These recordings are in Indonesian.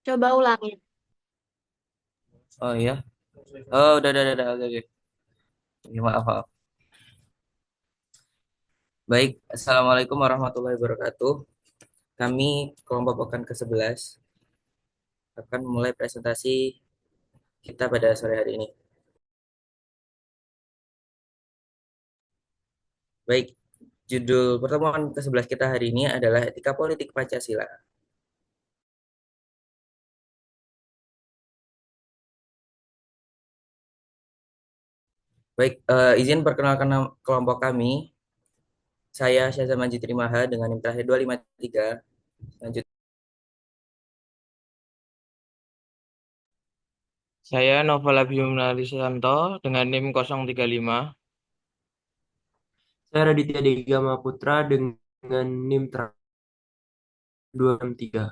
Coba ulangi. Oh iya. Oh, udah. Oke, oke. Ya, maaf, maaf. Baik, Assalamualaikum warahmatullahi wabarakatuh. Kami kelompok pekan ke-11 akan memulai presentasi kita pada sore hari ini. Baik, judul pertemuan ke-11 kita hari ini adalah Etika Politik Pancasila. Baik, izin perkenalkan kelompok kami. Saya Syaza Manjid Rimaha dengan NIM terakhir 253. Lanjut. Saya Novel Abiumna Lisanto dengan NIM 035. Saya Raditya Dika Maputra dengan NIM 263.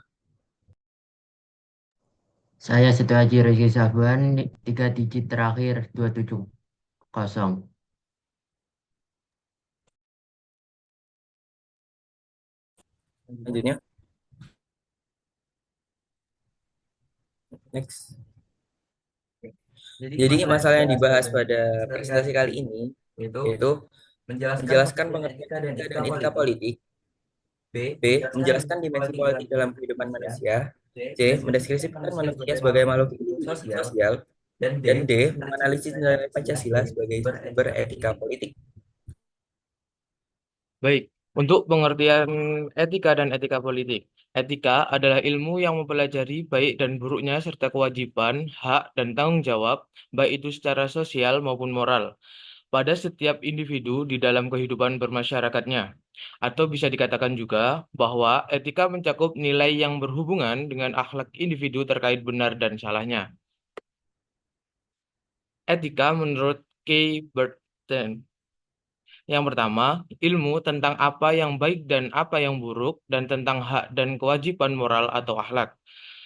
Saya Setu Haji Rizky Sahban, 3 digit terakhir 270. Lanjutnya, next. Jadi masalah yang dibahas pada presentasi kali ini yaitu menjelaskan pengertian etika dan etika politik. B. Menjelaskan dimensi politik dalam kehidupan manusia. C. Mendeskripsikan manusia sebagai makhluk individu sosial. Dan D. Menganalisis nilai Pancasila sebagai sumber etika politik. Baik, untuk pengertian etika dan etika politik. Etika adalah ilmu yang mempelajari baik dan buruknya serta kewajiban, hak, dan tanggung jawab, baik itu secara sosial maupun moral, pada setiap individu di dalam kehidupan bermasyarakatnya. Atau bisa dikatakan juga bahwa etika mencakup nilai yang berhubungan dengan akhlak individu terkait benar dan salahnya. Etika menurut Kay Burton. Yang pertama, ilmu tentang apa yang baik dan apa yang buruk, dan tentang hak dan kewajiban moral atau akhlak.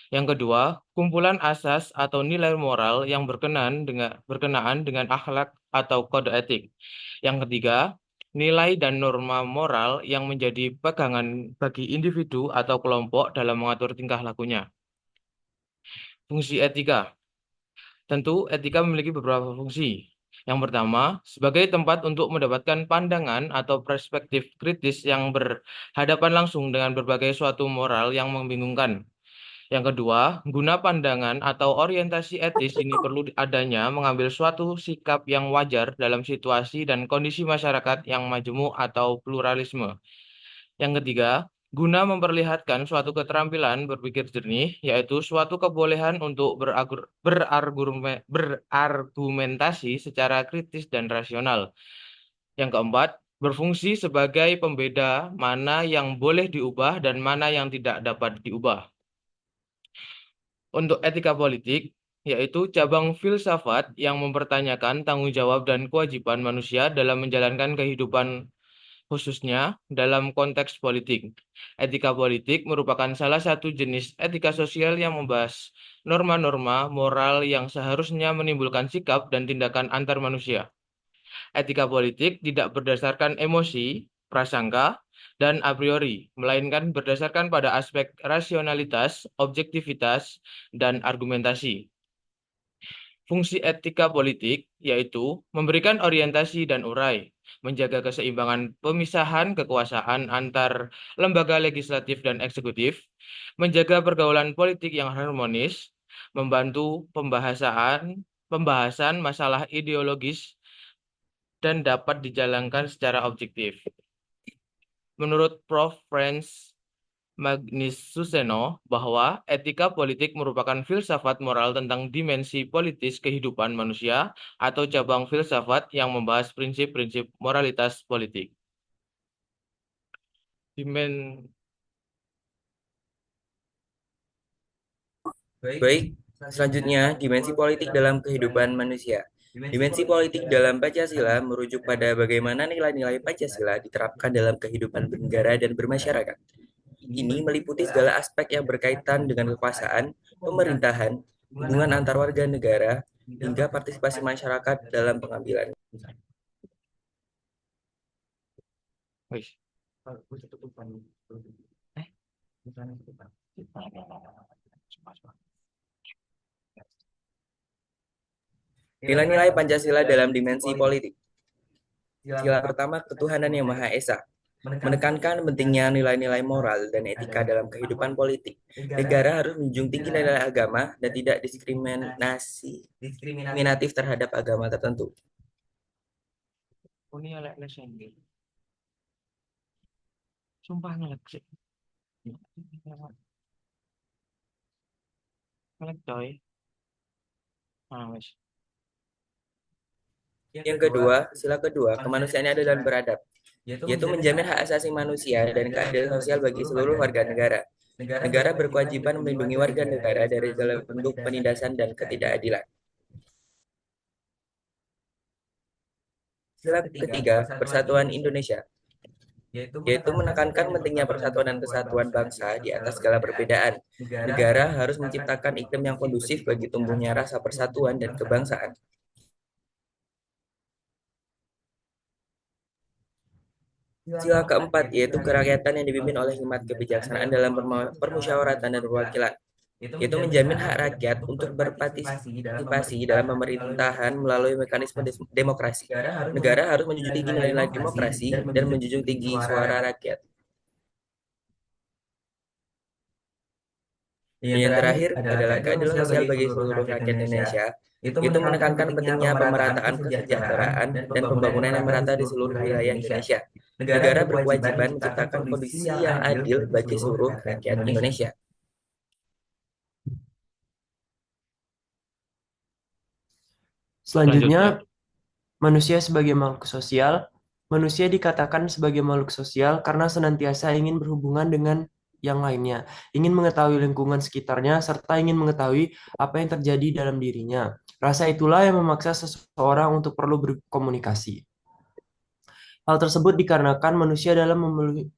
Yang kedua, kumpulan asas atau nilai moral yang berkenaan dengan akhlak atau kode etik. Yang ketiga, nilai dan norma moral yang menjadi pegangan bagi individu atau kelompok dalam mengatur tingkah lakunya. Fungsi etika. Tentu, etika memiliki beberapa fungsi. Yang pertama, sebagai tempat untuk mendapatkan pandangan atau perspektif kritis yang berhadapan langsung dengan berbagai suatu moral yang membingungkan. Yang kedua, guna pandangan atau orientasi etis ini perlu adanya mengambil suatu sikap yang wajar dalam situasi dan kondisi masyarakat yang majemuk atau pluralisme. Yang ketiga, guna memperlihatkan suatu keterampilan berpikir jernih, yaitu suatu kebolehan untuk berargumentasi secara kritis dan rasional. Yang keempat, berfungsi sebagai pembeda mana yang boleh diubah dan mana yang tidak dapat diubah. Untuk etika politik, yaitu cabang filsafat yang mempertanyakan tanggung jawab dan kewajiban manusia dalam menjalankan kehidupan khususnya dalam konteks politik. Etika politik merupakan salah satu jenis etika sosial yang membahas norma-norma moral yang seharusnya menimbulkan sikap dan tindakan antar manusia. Etika politik tidak berdasarkan emosi, prasangka, dan a priori, melainkan berdasarkan pada aspek rasionalitas, objektivitas, dan argumentasi. Fungsi etika politik yaitu memberikan orientasi dan urai, menjaga keseimbangan pemisahan kekuasaan antar lembaga legislatif dan eksekutif, menjaga pergaulan politik yang harmonis, membantu pembahasan masalah ideologis dan dapat dijalankan secara objektif. Menurut Prof. Franz Magnus Suseno bahwa etika politik merupakan filsafat moral tentang dimensi politis kehidupan manusia atau cabang filsafat yang membahas prinsip-prinsip moralitas politik. Dimen Baik, selanjutnya dimensi politik dalam kehidupan manusia. Dimensi politik dalam Pancasila merujuk pada bagaimana nilai-nilai Pancasila diterapkan dalam kehidupan bernegara dan bermasyarakat. Ini meliputi segala aspek yang berkaitan dengan kekuasaan, pemerintahan, hubungan antar warga negara, hingga partisipasi masyarakat dalam pengambilan. Wih. Nilai-nilai Pancasila dalam dimensi politik. Sila pertama, ketuhanan yang Maha Esa. Menekankan pentingnya nilai-nilai moral dan etika dalam kehidupan politik. Negara harus menjunjung tinggi nilai agama dan tidak diskriminatif terhadap agama tertentu. Ini elek lesengge. Sumpah ngelek sih. Ngelek coy. Wes. Yang kedua, sila kedua, kemanusiaan adil dan beradab, yaitu menjamin hak asasi manusia dan keadilan sosial bagi seluruh warga negara. Negara berkewajiban melindungi warga negara dari segala bentuk penindasan dan ketidakadilan. Sila ketiga, persatuan Indonesia, yaitu menekankan pentingnya persatuan dan kesatuan bangsa di atas segala perbedaan. Negara harus menciptakan iklim yang kondusif bagi tumbuhnya rasa persatuan dan kebangsaan. Sila keempat, yaitu kerakyatan yang dipimpin oleh hikmat kebijaksanaan dalam permusyawaratan dan perwakilan, yaitu menjamin hak rakyat untuk berpartisipasi dalam pemerintahan melalui mekanisme demokrasi. Negara harus menjunjung tinggi nilai-nilai demokrasi dan menjunjung tinggi suara rakyat. Dan yang terakhir adalah keadilan sosial bagi seluruh rakyat Indonesia, yaitu menekankan pentingnya pemerataan kesejahteraan dan pembangunan yang merata di seluruh wilayah Indonesia. Negara berkewajiban menciptakan kondisi yang adil bagi seluruh rakyat Indonesia. Selanjutnya, manusia sebagai makhluk sosial. Manusia dikatakan sebagai makhluk sosial karena senantiasa ingin berhubungan dengan yang lainnya, ingin mengetahui lingkungan sekitarnya, serta ingin mengetahui apa yang terjadi dalam dirinya. Rasa itulah yang memaksa seseorang untuk perlu berkomunikasi. Hal tersebut dikarenakan manusia dalam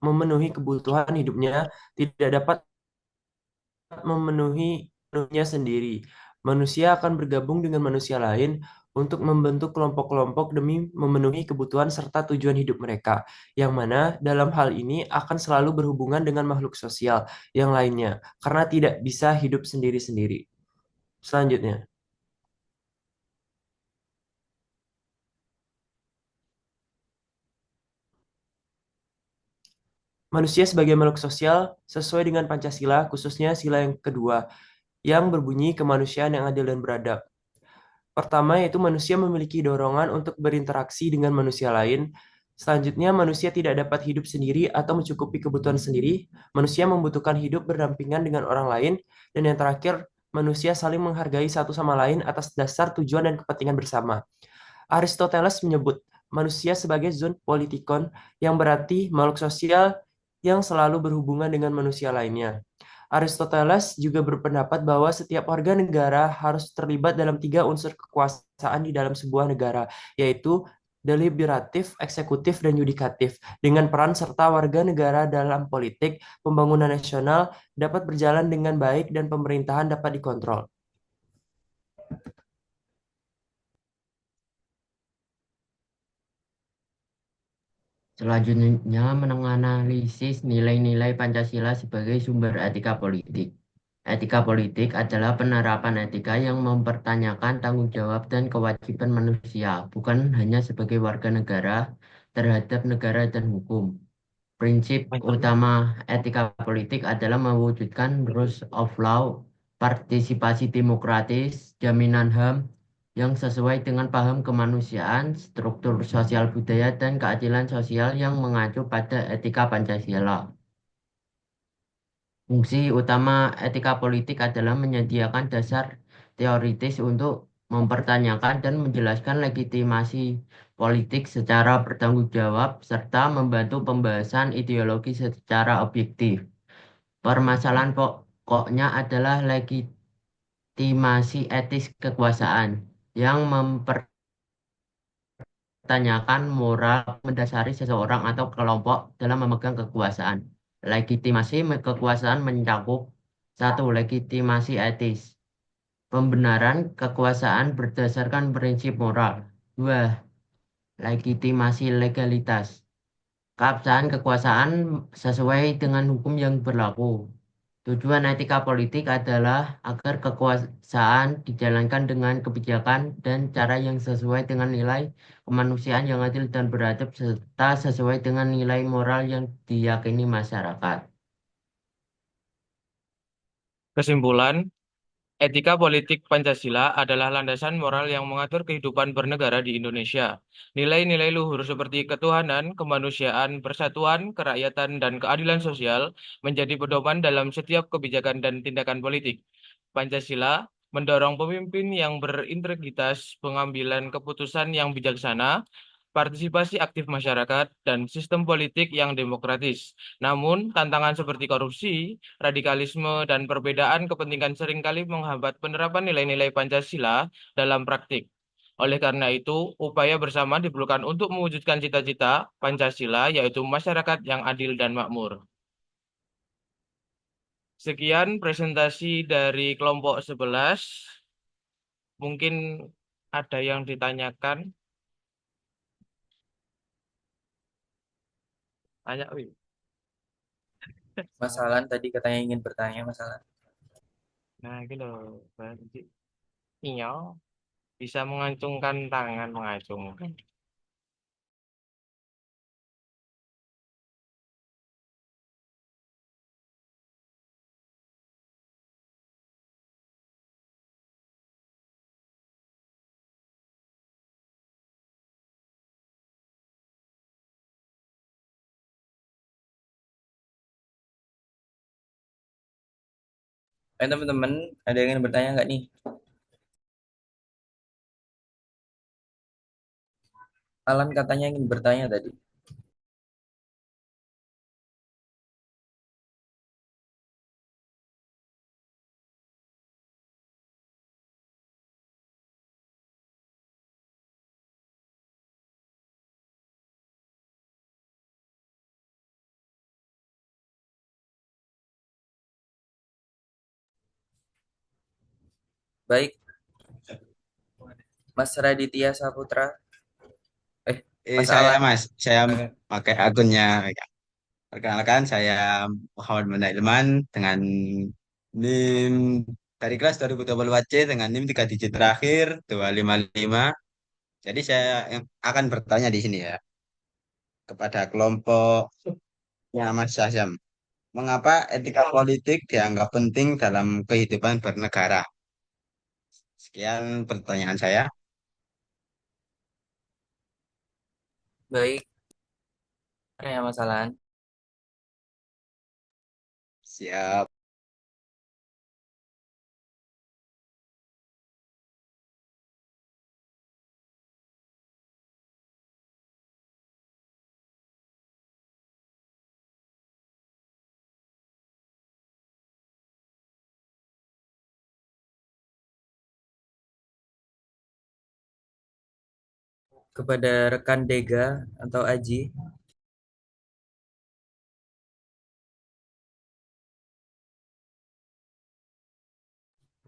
memenuhi kebutuhan hidupnya tidak dapat memenuhinya sendiri. Manusia akan bergabung dengan manusia lain untuk membentuk kelompok-kelompok demi memenuhi kebutuhan serta tujuan hidup mereka, yang mana dalam hal ini akan selalu berhubungan dengan makhluk sosial yang lainnya, karena tidak bisa hidup sendiri-sendiri. Selanjutnya, manusia sebagai makhluk sosial sesuai dengan Pancasila, khususnya sila yang kedua, yang berbunyi kemanusiaan yang adil dan beradab. Pertama, yaitu manusia memiliki dorongan untuk berinteraksi dengan manusia lain. Selanjutnya, manusia tidak dapat hidup sendiri atau mencukupi kebutuhan sendiri. Manusia membutuhkan hidup berdampingan dengan orang lain. Dan yang terakhir, manusia saling menghargai satu sama lain atas dasar tujuan dan kepentingan bersama. Aristoteles menyebut manusia sebagai zoon politikon, yang berarti makhluk sosial yang selalu berhubungan dengan manusia lainnya. Aristoteles juga berpendapat bahwa setiap warga negara harus terlibat dalam 3 unsur kekuasaan di dalam sebuah negara, yaitu deliberatif, eksekutif, dan yudikatif. Dengan peran serta warga negara dalam politik, pembangunan nasional dapat berjalan dengan baik dan pemerintahan dapat dikontrol. Selanjutnya menganalisis nilai-nilai Pancasila sebagai sumber etika politik. Etika politik adalah penerapan etika yang mempertanyakan tanggung jawab dan kewajiban manusia, bukan hanya sebagai warga negara terhadap negara dan hukum. Prinsip utama etika politik adalah mewujudkan rules of law, partisipasi demokratis, jaminan HAM, yang sesuai dengan paham kemanusiaan, struktur sosial budaya, dan keadilan sosial yang mengacu pada etika Pancasila. Fungsi utama etika politik adalah menyediakan dasar teoritis untuk mempertanyakan dan menjelaskan legitimasi politik secara bertanggung jawab, serta membantu pembahasan ideologi secara objektif. Permasalahan pokoknya adalah legitimasi etis kekuasaan yang mempertanyakan moral mendasari seseorang atau kelompok dalam memegang kekuasaan. Legitimasi kekuasaan mencakup 1. Legitimasi etis. Pembenaran kekuasaan berdasarkan prinsip moral. 2. Legitimasi legalitas. Keabsahan kekuasaan sesuai dengan hukum yang berlaku. Tujuan etika politik adalah agar kekuasaan dijalankan dengan kebijakan dan cara yang sesuai dengan nilai kemanusiaan yang adil dan beradab serta sesuai dengan nilai moral yang diyakini masyarakat. Kesimpulan, etika politik Pancasila adalah landasan moral yang mengatur kehidupan bernegara di Indonesia. Nilai-nilai luhur seperti ketuhanan, kemanusiaan, persatuan, kerakyatan, dan keadilan sosial menjadi pedoman dalam setiap kebijakan dan tindakan politik. Pancasila mendorong pemimpin yang berintegritas, pengambilan keputusan yang bijaksana, partisipasi aktif masyarakat, dan sistem politik yang demokratis. Namun, tantangan seperti korupsi, radikalisme, dan perbedaan kepentingan seringkali menghambat penerapan nilai-nilai Pancasila dalam praktik. Oleh karena itu, upaya bersama diperlukan untuk mewujudkan cita-cita Pancasila, yaitu masyarakat yang adil dan makmur. Sekian presentasi dari kelompok 11. Mungkin ada yang ditanyakan. Tanya, Wi. Mas Alan tadi katanya ingin bertanya, Mas Alan. Nah, gitu loh. Berarti iya, bisa mengacungkan tangan, mengacungkan. Teman-teman, ada yang ingin bertanya nggak nih? Alan katanya ingin bertanya tadi. Baik, Mas Raditya Saputra. Mas Saya Alan. Mas, saya Silakan. pakai akunnya. Ya. Perkenalkan, saya Muhammad Munaiman dengan NIM dari kelas 2024C dengan NIM 3 digit terakhir 255. Jadi saya akan bertanya di sini ya kepada kelompoknya Mas Syahsyam. Mengapa etika politik dianggap penting dalam kehidupan bernegara? Sekian pertanyaan saya. Baik, ya Mas Alan. Siap. Kepada rekan Dega atau Aji.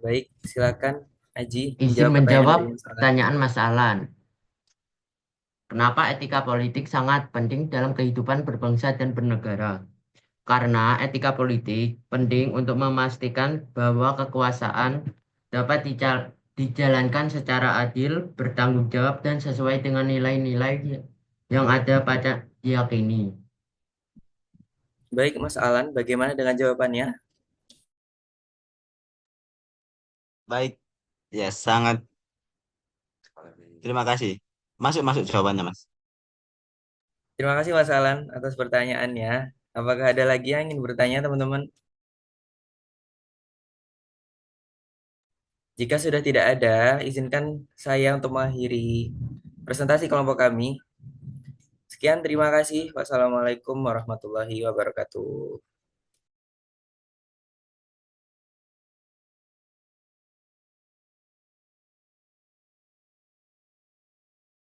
Baik, silakan Aji Izin menjawab pertanyaan menjawab dari Mas Alan. pertanyaan Mas Alan. Kenapa etika politik sangat penting dalam kehidupan berbangsa dan bernegara? Karena etika politik penting untuk memastikan bahwa kekuasaan dapat dijalankan secara adil, bertanggung jawab, dan sesuai dengan nilai-nilai yang ada pada diyakini. Baik, Mas Alan, bagaimana dengan jawabannya? Baik. Ya, sangat. Terima kasih. Masuk jawabannya, Mas. Terima kasih Mas Alan atas pertanyaannya. Apakah ada lagi yang ingin bertanya, teman-teman? Jika sudah tidak ada, izinkan saya untuk mengakhiri presentasi kelompok kami. Sekian, terima kasih. Wassalamualaikum warahmatullahi wabarakatuh.